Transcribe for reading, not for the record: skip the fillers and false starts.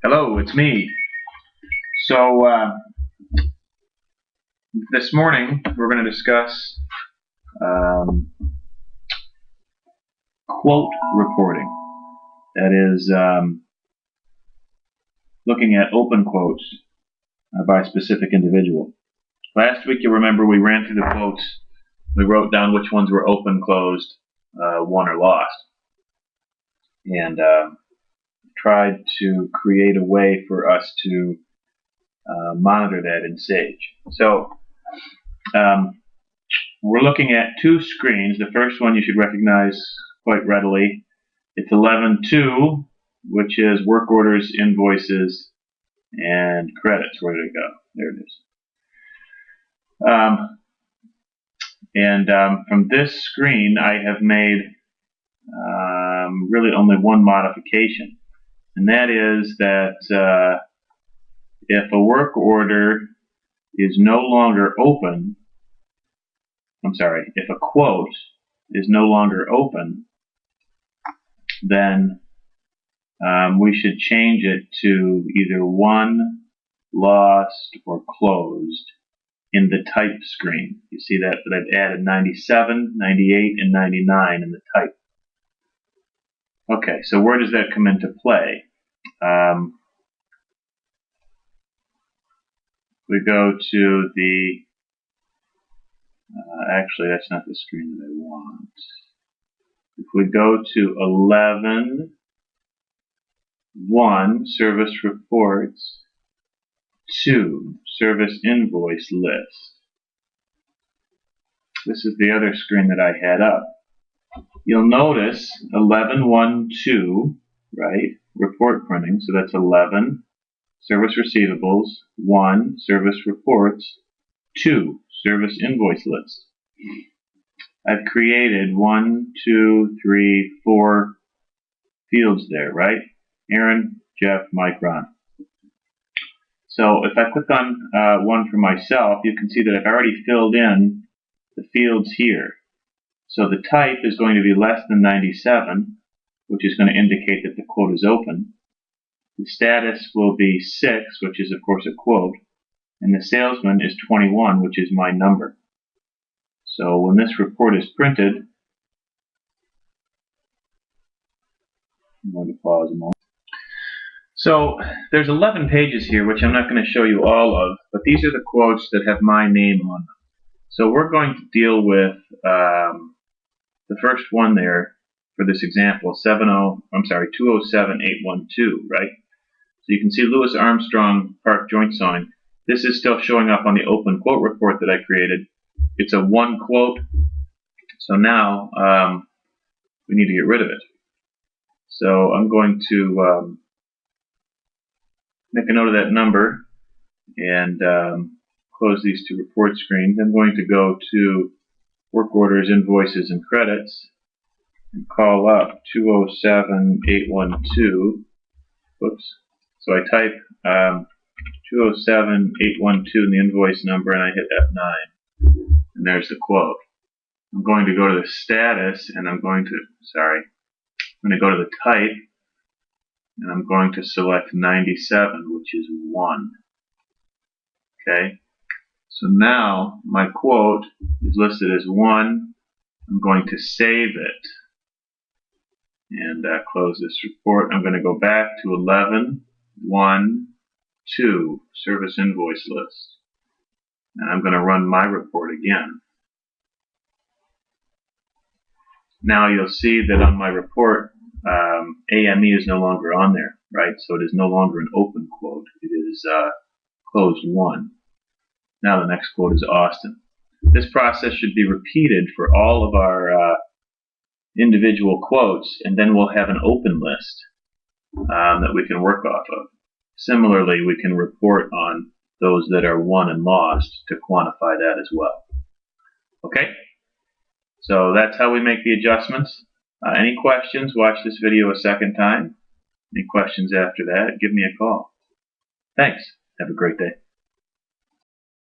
Hello, it's me. So this morning we're going to discuss quote reporting. That is looking at open quotes by a specific individual. Last week, you remember, we ran through the quotes. We wrote down which ones were open, closed, won, or lost, and tried to create a way for us to monitor that in Sage. So we're looking at two screens. The first one you should recognize quite readily. It's 11.2, which is work orders, invoices, and credits. Where did it go? There it is. From this screen, I have made really only one modification, and that is that if a work order is no longer open, if a quote is no longer open, then we should change it to either won, lost, or closed in the type screen. You see that I've added 97, 98, and 99 in the type. Okay, so where does that come into play? We go to the, actually that's not the screen that I want. If we go to 11.1, service reports, 2, service invoice list. This is the other screen that I had up. You'll notice 11.1.2, right? Report printing, so that's 11. Service receivables, 1. Service reports, 2. Service invoice list. I've created 1, 2, 3, 4 fields there, right? Aaron, Jeff, Mike, Ron. So if I click on one for myself, you can see that I've already filled in the fields here. So the type is going to be less than 97, which is going to indicate that the quote is open. The status will be 6, which is of course a quote, and the salesman is 21, which is my number. So when this report is printed, I'm going to pause a moment. So there's 11 pages here, which I'm not going to show you all of, but these are the quotes that have my name on them. So we're going to deal with the first one there for this example, 207.812, right? So you can see Louis Armstrong Park joint sawing. This is still showing up on the open quote report that I created. It's a one quote, so now we need to get rid of it. So I'm going to make a note of that number and close these two report screens. I'm going to go to work orders, invoices, and credits and call up 207.812. Whoops. So I type 207.812 in the invoice number and I hit F9. And there's the quote. I'm going to go to the status and I'm going to go to the type and I'm going to select 97, which is 1. Okay. So now my quote is listed as 1. I'm going to save it and close this report. I'm going to go back to 11.1.2, service invoice list. And I'm going to run my report again. Now you'll see that on my report, AME is no longer on there, right? So it is no longer an open quote. It is closed 1. Now the next quote is Austin. This process should be repeated for all of our individual quotes, and then we'll have an open list that we can work off of. Similarly, we can report on those that are won and lost to quantify that as well. Okay? So that's how we make the adjustments. Any questions, watch this video a second time. Any questions after that, give me a call. Thanks. Have a great day.